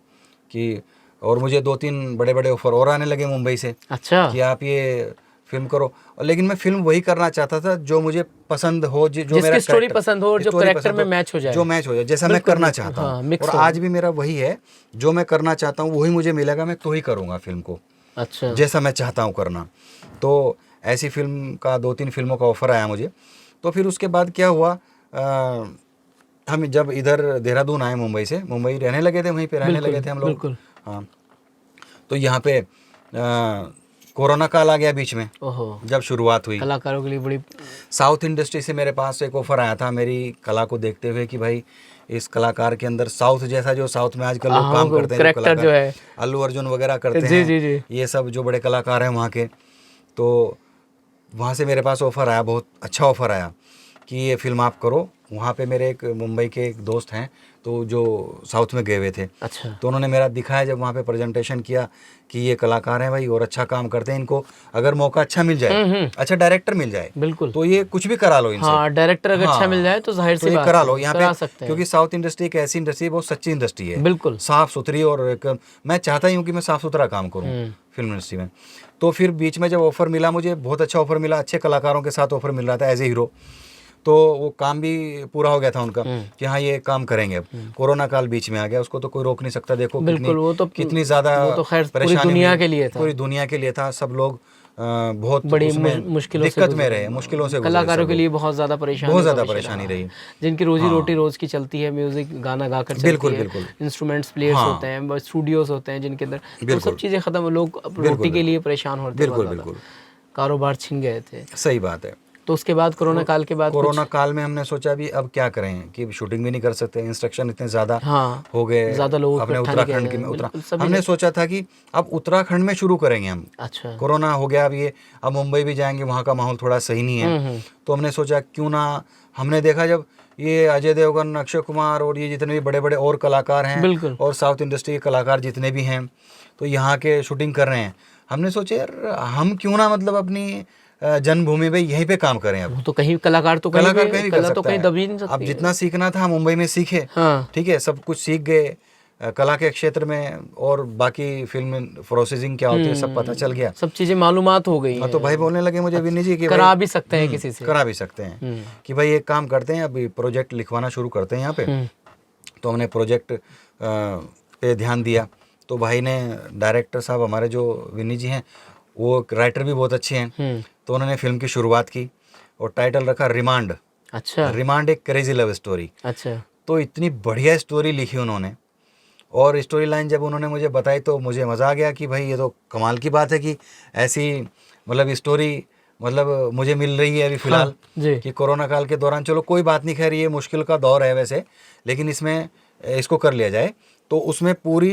कि और मुझे 2-3 बड़े बड़े ऑफर और आने लगे मुंबई से। अच्छा। कि आप ये फिल्म करो, और लेकिन मैं फिल्म वही करना चाहता था जो मुझे पसंद हो, जो मेरा स्टोरी पसंद हो और जो कैरेक्टर में मैच हो जाए, जो मैच हो जाए, जैसा मैं करना चाहता हूँ। और आज भी मेरा वही है, जो मैं करना चाहता हूँ वही मुझे मिलेगा, मैं तो ही करूँगा फिल्म को, अच्छा, जैसा मैं चाहता हूँ करना। तो ऐसी फिल्म का 2-3 फिल्मों का ऑफर आया मुझे। तो फिर उसके बाद क्या हुआ, हम जब इधर देहरादून आए मुंबई से, मुंबई रहने लगे थे, वहीं पे रहने लगे थे हम लोग। हाँ, तो यहाँ पे कोरोना काल आ गया बीच में, जब शुरुआत हुई। कलाकारों के लिए बड़ी, साउथ इंडस्ट्री से मेरे पास एक ऑफर आया था मेरी कला को देखते हुए, कि भाई इस कलाकार के अंदर साउथ जैसा, जो साउथ में आजकल लोग काम करते हैं, करेक्टर जो है अल्लू अर्जुन वगैरह करते हैं, ये सब जो बड़े कलाकार हैं वहाँ के, तो वहाँ से मेरे पास ऑफ़र आया, बहुत अच्छा ऑफ़र आया कि ये फिल्म आप करो। वहाँ पे मेरे एक मुंबई के एक दोस्त हैं, तो जो साउथ में गए हुए थे। अच्छा। तो उन्होंने मेरा दिखाया, जब वहाँ पे प्रेजेंटेशन किया कि ये कलाकार हैं भाई और अच्छा काम करते हैं, इनको अगर मौका अच्छा मिल जाए, अच्छा डायरेक्टर मिल जाए, बिल्कुल, तो ये कुछ भी करा लो इनसे। हाँ, डायरेक्टर अगर अच्छा मिल जाए तो जाहिर सी बात करा लो यहाँ पे, सकते हैं। क्योंकि साउथ इंडस्ट्री एक ऐसी इंडस्ट्री, बहुत सच्ची इंडस्ट्री है, बिल्कुल साफ सुथरी, और एक मैं चाहता ही हूँ कि मैं साफ सुथरा काम करूँ फिल्म इंडस्ट्री में। तो फिर बीच में जब ऑफ़र मिला, मुझे बहुत अच्छा ऑफ़र मिला, अच्छे कलाकारों के साथ ऑफ़र मिल रहा था एज ए हीरो, तो वो काम भी पूरा हो गया था उनका कि हाँ ये काम करेंगे। अब कोरोना काल बीच में आ गया, उसको तो कोई रोक नहीं सकता। देखो कितनी ज़्यादा परेशानी दुनिया के लिए था, पूरी दुनिया के लिए था। सब लोग बहुत बड़ी मुश्किलों दिक्कत में रहे, मुश्किलों से कलाकारों के लिए बहुत ज़्यादा परेशानी रही, जिनकी रोजी रोटी रोज़ की चलती है, म्यूजिक गाना गाकर चलती है, बिल्कुल इंस्ट्रूमेंट्स प्लेयर्स होते हैं, स्टूडियोज होते हैं जिनके अंदर, वो सब चीज़ें खत्म, लोग रोटी के लिए परेशान होते हैं, बिल्कुल कारोबार छिन गए थे। सही बात है। तो उसके बाद कोरोना काल के बाद, कोरोना काल में हमने सोचा भी अब क्या करें, कि शूटिंग भी नहीं कर सकते, इंस्ट्रक्शन इतने ज़्यादा हो गए, ज़्यादा लोग अपने उत्तराखंड की हमने सोचा था कि अब उत्तराखंड में शुरू करेंगे हम। अच्छा। कोरोना हो गया, अब मुंबई भी जाएंगे, वहाँ का माहौल थोड़ा सही नहीं है, तो हमने सोचा क्यों ना, हमने देखा जब ये अजय देवगन, अक्षय कुमार और ये जितने भी बड़े बड़े और कलाकार हैं, और साउथ इंडस्ट्री के कलाकार जितने भी हैं, तो यहाँ के शूटिंग कर रहे हैं, हमने सोचे यार हम क्यों ना मतलब अपनी जन्मभूमि पे यहीं पे काम करें। अब तो कहीं कलाकार तो कहीं भी कर सकता है। अब जितना सीखना था मुंबई में सीखे, ठीक है, सब कुछ सीख गए, कला के क्षेत्र में और बाकी फिल्म प्रोसेसिंग क्या होती है सब पता चल गया, सब चीजें मालूमात हो गई हाँ। तो भाई बोलने लगे मुझे विनी जी कि करा भाई, भी सकते हैं किसी से, करा भी सकते हैं कि भाई एक काम करते हैं, अभी प्रोजेक्ट लिखवाना शुरू करते हैं यहाँ पे। तो हमने प्रोजेक्ट पे ध्यान दिया। तो भाई ने, डायरेक्टर साहब हमारे जो विनी जी हैं, वो राइटर भी बहुत अच्छे हैं। तो उन्होंने फिल्म की शुरुआत की और टाइटल रखा रिमांड। अच्छा, रिमांड एक क्रेजी लव स्टोरी। अच्छा, तो इतनी बढ़िया स्टोरी लिखी उन्होंने, और स्टोरी लाइन जब उन्होंने मुझे बताई तो मुझे मज़ा आ गया कि भाई ये तो कमाल की बात है कि ऐसी मतलब स्टोरी मतलब मुझे मिल रही है अभी फ़िलहाल। जी, कि कोरोना काल के दौरान, चलो कोई बात नहीं, खैर ये मुश्किल का दौर है वैसे, लेकिन इसमें इसको कर लिया जाए। तो उसमें पूरी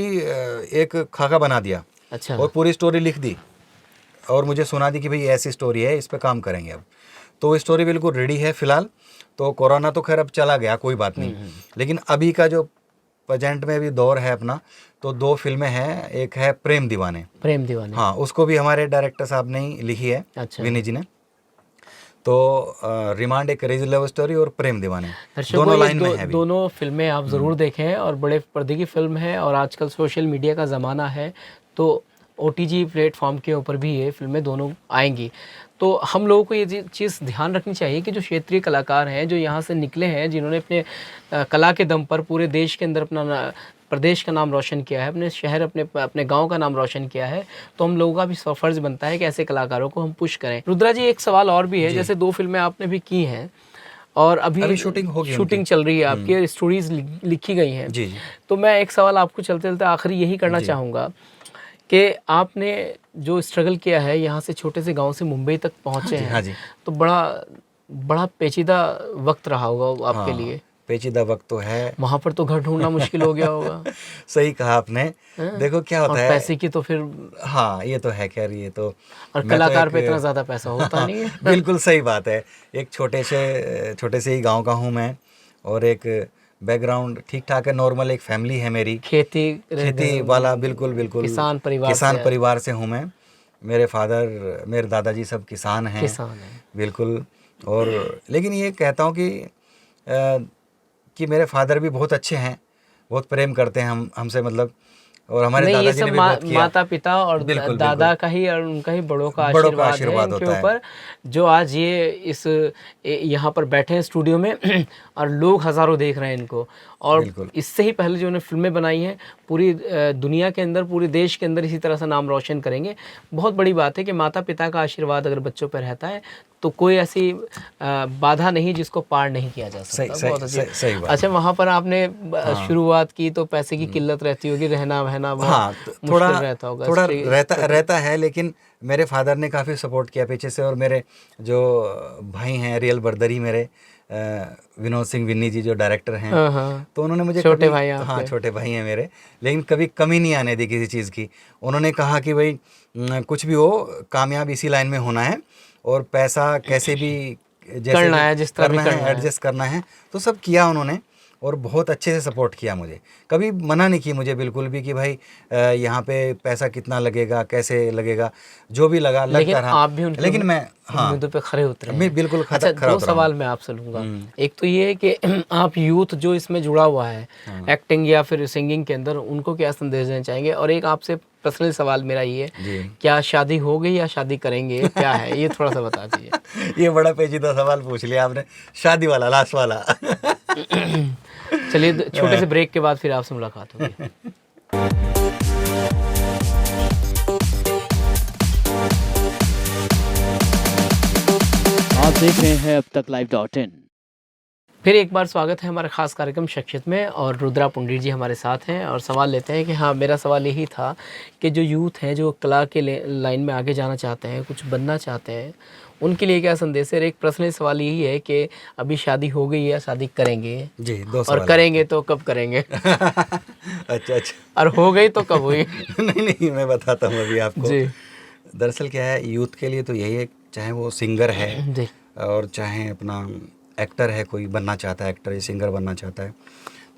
एक खाका बना दिया अच्छा, और पूरी स्टोरी लिख दी और मुझे सुना दी कि भाई ऐसी स्टोरी है, इस पे काम करेंगे अब। तो वो स्टोरी बिल्कुल रेडी है फ़िलहाल। तो कोरोना तो खैर अब चला गया, कोई बात नहीं, लेकिन अभी का जो प्रेजेंट में भी दौर है अपना, तो 2 फिल्में हैं। एक है प्रेम दीवाने, प्रेम दीवाने, हाँ, उसको भी हमारे डायरेक्टर साहब ने ही लिखी है, अच्छा। विनी जी ने। तो रिमांड एक क्रेजी लव स्टोरी और प्रेम दीवाने दर्शकों, दोनों ये लाइन में है अभी। दोनों फिल्में आप ज़रूर देखें, और बड़े पर्दे की फिल्म है, और आजकल सोशल मीडिया का ज़माना है, तो OTG प्लेटफॉर्म के ऊपर भी ये फिल्में दोनों आएंगी। तो हम लोगों को ये चीज़ ध्यान रखनी चाहिए कि जो क्षेत्रीय कलाकार हैं, जो यहाँ से निकले हैं, जिन्होंने अपने कला के दम पर पूरे देश के अंदर अपना प्रदेश का नाम रोशन किया है, अपने शहर, अपने गांव का नाम रोशन किया है, तो हम लोगों का भी फर्ज बनता है कि ऐसे कलाकारों को हम पुश करें। रुद्रा जी, एक सवाल और भी है, जैसे 2 फिल्में आपने भी की हैं और अभी शूटिंग होगी, शूटिंग चल रही है आपकी, स्टोरीज लिखी गई हैं। जी जी। तो मैं एक सवाल आपको चलते चलते आखिरी यही करना चाहूँगा कि आपने जो स्ट्रगल किया है, यहाँ से छोटे से गांव से मुंबई तक पहुँचे हैं, हाँ जी। तो बड़ा पेचीदा वक्त रहा होगा आपके लिए। पेचीदा वक्त तो है, वहाँ पर तो घर ढूंढना मुश्किल हो गया होगा। सही कहा आपने। देखो क्या होता और है, पैसे की तो फिर, हाँ ये तो है, खैर ये तो, और कलाकार पे इतना ज़्यादा पैसा होता नहीं है। बिल्कुल सही बात है। एक छोटे से ही गांव का हूँ मैं, और एक बैकग्राउंड ठीक ठाक है, नॉर्मल एक फैमिली है मेरी, खेती वाला, बिल्कुल बिल्कुल किसान परिवार से हूँ मैं। मेरे फादर, मेरे दादाजी सब किसान हैं, बिल्कुल। और लेकिन ये कहता हूँ कि मेरे फादर भी बहुत अच्छे हैं, बहुत प्रेम करते हैं हमसे, मतलब, और हमारे दादाजी ने भी बहुत किया। माता पिता और बिल्कुल, दादा बिल्कुल। का ही और उनका ही बड़ों का आशीर्वाद है इनके होता ऊपर, जो आज ये इस यहाँ पर बैठे हैं स्टूडियो में और लोग हज़ारों देख रहे हैं इनको। और इससे ही पहले जो उन्होंने फिल्में बनाई हैं, पूरी दुनिया के अंदर, पूरे देश के अंदर इसी तरह से नाम रोशन करेंगे। बहुत बड़ी बात है कि माता पिता का आशीर्वाद अगर बच्चों पर रहता है तो कोई ऐसी बाधा नहीं जिसको पार नहीं किया जा सकता। बहुत सही बात। अच्छा, वहाँ पर आपने शुरुआत की तो पैसे की किल्लत रहती होगी, रहना बहना थोड़ा रहता होगा, थोड़ा रहता है, लेकिन मेरे फादर ने काफ़ी सपोर्ट किया पीछे से। और मेरे जो भाई हैं, रियल बर्दरी मेरे, विनोद सिंह विन्नी जी जो डायरेक्टर हैं, तो उन्होंने मुझे छोटे भाई हैं मेरे, लेकिन कभी कमी नहीं आने दी किसी चीज़ की। उन्होंने कहा कि भाई कुछ भी हो, कामयाब इसी लाइन में होना है, और पैसा कैसे भी जैसे करना है, जिस तरह भी करना है, एडजस्ट करना है, तो सब किया उन्होंने, और बहुत अच्छे से सपोर्ट किया मुझे। कभी मना नहीं की मुझे बिल्कुल भी कि भाई यहाँ पे पैसा कितना लगेगा, कैसे लगेगा, जो भी लगता रहा। आप भी लेकिन मैं उम्मीदों पे खरे उतरे हैं। मैं बिल्कुल खरा अच्छा, 2 सवाल मैं आपसे लूँगा। एक तो ये है कि आप यूथ जो इसमें जुड़ा हुआ है एक्टिंग या फिर सिंगिंग के अंदर, उनको क्या संदेश देना चाहेंगे? और एक आपसे पर्सनल सवाल मेरा ये है, क्या शादी हो गई या शादी करेंगे, क्या है ये थोड़ा सा बता दीजिए। ये बड़ा पेचीदा सवाल पूछ लिया आपने, शादी वाला, लास्ट वाला। चलिए, छोटे से ब्रेक के बाद फिर आपसे मुलाकात होगी। आप देख रहे हैं अब तक live.in। फिर एक बार स्वागत है हमारे ख़ास कार्यक्रम शख्सियत में, और रुद्रा पुंडीर जी हमारे साथ हैं। और सवाल लेते हैं कि हाँ, मेरा सवाल यही था कि जो यूथ हैं, जो कला के लाइन में आगे जाना चाहते हैं, कुछ बनना चाहते हैं, उनके लिए क्या संदेश है? एक पर्सनल सवाल यही है कि अभी शादी हो गई या शादी करेंगे? जी, 2 सवाल। और करेंगे तो कब करेंगे? अच्छा। और हो गई तो कब हुई? नहीं, मैं बताता हूँ अभी आपको जी। दरअसल क्या है, यूथ के लिए तो यही है, चाहे वो सिंगर है जी, और चाहे अपना एक्टर है, कोई बनना चाहता है, एक्टर या सिंगर बनना चाहता है,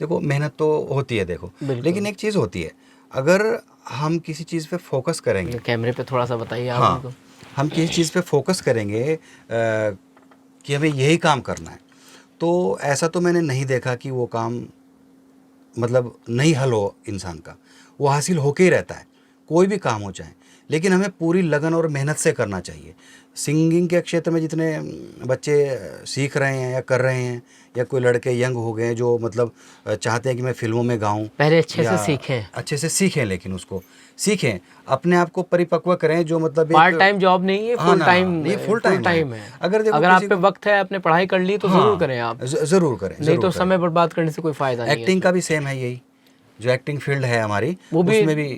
देखो मेहनत तो होती है, देखो, लेकिन एक चीज़ होती है, अगर हम किसी चीज़ पे फोकस करेंगे, कैमरे पे थोड़ा सा बताइए आप। हाँ, हम किसी चीज़ पे फोकस करेंगे कि हमें यही काम करना है, तो ऐसा तो मैंने नहीं देखा कि वो काम मतलब नहीं हल हो इंसान का, वो हासिल होके ही रहता है, कोई भी काम हो चाहे, लेकिन हमें पूरी लगन और मेहनत से करना चाहिए। सिंगिंग के क्षेत्र में जितने बच्चे सीख रहे हैं या कर रहे हैं, या कोई लड़के यंग हो गए हैं जो मतलब चाहते हैं कि मैं फिल्मों में गाऊं, पहले अच्छे से सीखें, अच्छे से सीखें, लेकिन उसको सीखें, अपने आप को परिपक्व करें, जो मतलब पार्ट टाइम जॉब नहीं है, फुल टाइम, ये फुल टाइम है। अगर आप पे वक्त है, आपने पढ़ाई कर ली तो जरूर करें आप, जरूर करें, नहीं तो समय बर्बाद करने से कोई फायदा नहीं है। एक्टिंग का भी सेम है, यही जो एक्टिंग फील्ड है हमारी, वो भी उसमें भी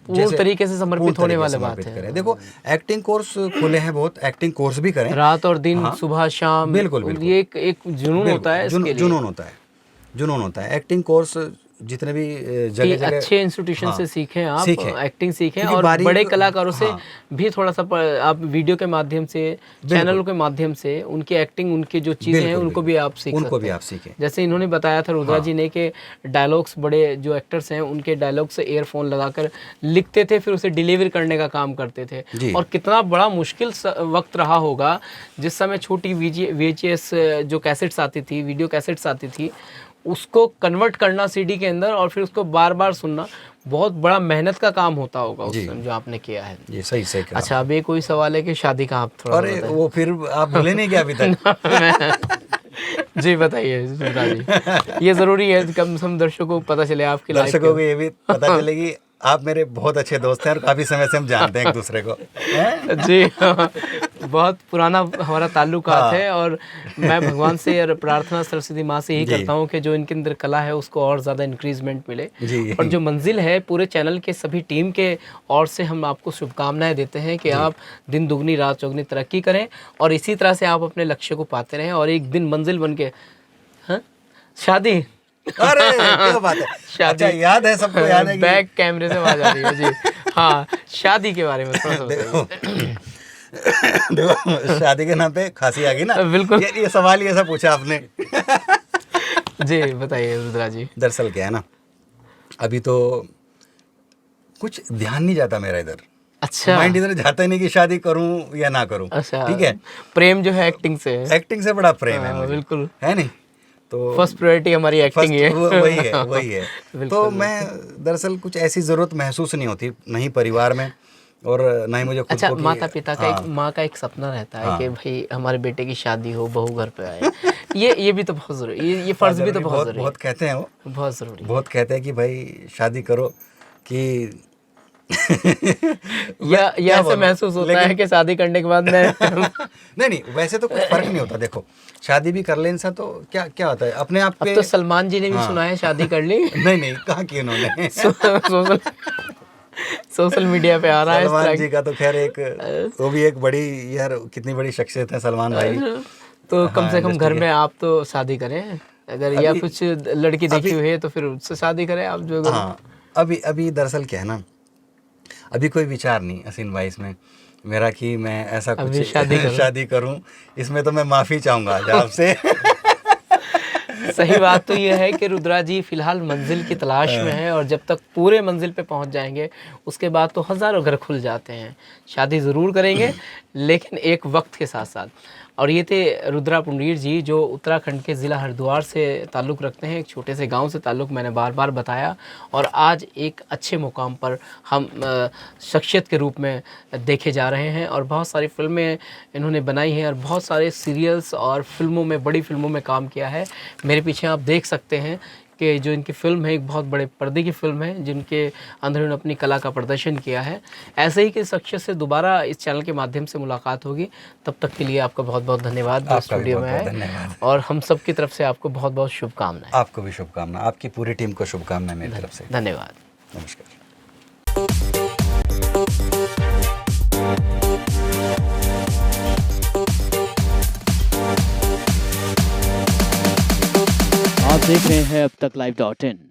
पूर्ण तरीके से समर्पित होने वाले बात है। देखो एक्टिंग कोर्स खुले हैं बहुत, एक्टिंग कोर्स भी करें, रात और दिन, सुबह शाम, बिल्कुल, ये एक जुनून होता है, जुनून होता है एक्टिंग कोर्स। जितने भी जगह अच्छे इंस्टीट्यूशन से सीखें आप, एक्टिंग सीखें, और बड़े कलाकारों से भी थोड़ा सा आप वीडियो के माध्यम से, चैनलों के माध्यम से उनकी एक्टिंग, उनकी जो चीज़ें हैं उनको भी आप सीखें। जैसे इन्होंने बताया था रुद्रा जी ने कि डायलॉग्स, बड़े जो एक्टर्स हैं उनके डायलॉग से ईयरफोन लगाकर लिखते थे, फिर उसे डिलीवर करने का काम करते थे, और कितना बड़ा मुश्किल वक्त रहा होगा जिस समय छोटी VHS जो कैसेट्स आती थी, वीडियो कैसेट्स आती थी, उसको कन्वर्ट करना CD के अंदर और फिर उसको बार बार सुनना, बहुत बड़ा मेहनत का काम होता होगा उस समय जो आपने किया है। ये सही कहा। अच्छा, अब ये कोई सवाल है कि शादी का आप थोड़ा, अरे वो फिर आप बोले नहीं क्या अभी तक? जी बताइए रुद्रा जी, ये जरूरी है कम से कम दर्शकों को पता चले, आपकी लाइफ दर्शकों को ये भी पता चलेगी आप मेरे बहुत अच्छे दोस्त हैं और काफ़ी समय से हम जानते हैं एक दूसरे को। जी हाँ, बहुत पुराना हमारा ताल्लुकात है, और मैं भगवान से और प्रार्थना सरस्वती माँ से यही करता हूँ कि जो इनके अंदर कला है उसको और ज़्यादा इंक्रीजमेंट मिले, और जो मंजिल है पूरे चैनल के सभी टीम के ओर से हम आपको शुभकामनाएं देते हैं कि आप दिन दुगनी रात चौगनी तरक्की करें, और इसी तरह से आप अपने लक्ष्य को पाते रहें, और एक दिन मंजिल बन के, हाँ, शादी, अरे क्या बात है, शादी, अच्छा, याद है सबको, याद है, बैक कैमरे से आवाज आ रही है जी। हाँ, शादी के बारे में थोड़ा सा बताइए। देखो शादी के नाम पे खांसी आ गई ना, बिल्कुल, ये सवाल ही ऐसा पूछा आपने। जी बताइए रुद्रा जी। दरअसल क्या है ना, अभी तो कुछ ध्यान नहीं जाता मेरा इधर, अच्छा, माइंड इधर जाता ही नहीं कि शादी करूं या ना करूं। अच्छा, ठीक है, प्रेम जो है एक्टिंग से है, एक्टिंग से बड़ा प्रेम है मुझे, बिल्कुल है नहीं, तो फर्स्ट प्रायोरिटी हमारी एक्टिंग है। वही है। तो मैं दरअसल कुछ ऐसी ज़रूरत महसूस नहीं होती, नहीं परिवार में और ना ही मुझे खुद अच्छा, को कि, माता पिता का एक, माँ का एक सपना रहता है कि भाई हमारे बेटे की शादी हो, बहू घर पे आए, ये भी तो बहुत जरूरी, ये फर्ज भी तो बहुत जरूरी, बहुत कहते हैं, वो बहुत जरूरी, बहुत कहते हैं कि भाई शादी करो, कि या ऐसे महसूस होता है कि शादी करने के बाद मैं नहीं, वैसे तो कुछ फर्क नहीं होता। देखो शादी भी कर ले इंसान तो क्या होता है, अपने आप पे। अब तो सलमान जी ने भी सुना है शादी कर ली। नहीं कहाँ की उन्होंने। सोशल मीडिया पे आ रहा है सलमान जी का तो खैर एक, वो भी एक बड़ी, यार कितनी बड़ी शख्सियत है सलमान भाई। तो कम से कम घर में आप तो शादी करें, अगर या कुछ लड़की देखी हुई है तो फिर उससे शादी करें आप जो। हाँ, अभी दरअसल क्या है ना, अभी कोई विचार नहीं हसीन भाई इसमें मेरा कि मैं ऐसा कुछ शादी करूं। इसमें तो मैं माफ़ी चाहूँगा आज आपसे। सही बात तो ये है कि रुद्रा जी फिलहाल मंजिल की तलाश में है, और जब तक पूरे मंजिल पे पहुंच जाएंगे उसके बाद तो हज़ारों घर खुल जाते हैं। शादी ज़रूर करेंगे लेकिन एक वक्त के साथ साथ। और ये थे रुद्रा पुंडीर जी, जो उत्तराखंड के ज़िला हरिद्वार से ताल्लुक़ रखते हैं, एक छोटे से गांव से ताल्लुक़ मैंने बार बार बताया, और आज एक अच्छे मुकाम पर हम शख्सियत के रूप में देखे जा रहे हैं, और बहुत सारी फिल्में इन्होंने बनाई हैं, और बहुत सारे सीरियल्स और फिल्मों में, बड़ी फिल्मों में काम किया है। मेरे पीछे आप देख सकते हैं कि जो इनकी फ़िल्म है एक बहुत बड़े पर्दे की फ़िल्म है, जिनके अंदर उन्होंने अपनी कला का प्रदर्शन किया है। ऐसे ही कि शख्सियत से दोबारा इस चैनल के माध्यम से मुलाकात होगी। तब तक के लिए आपका बहुत बहुत धन्यवाद स्टूडियो में है, और हम सब की तरफ से आपको बहुत बहुत शुभकामनाएं। आपको भी शुभकामनाएं, आपकी पूरी टीम को शुभकामनाएं मेरी तरफ से। धन्यवाद, नमस्कार। आप देख रहे हैं अब तक live.in।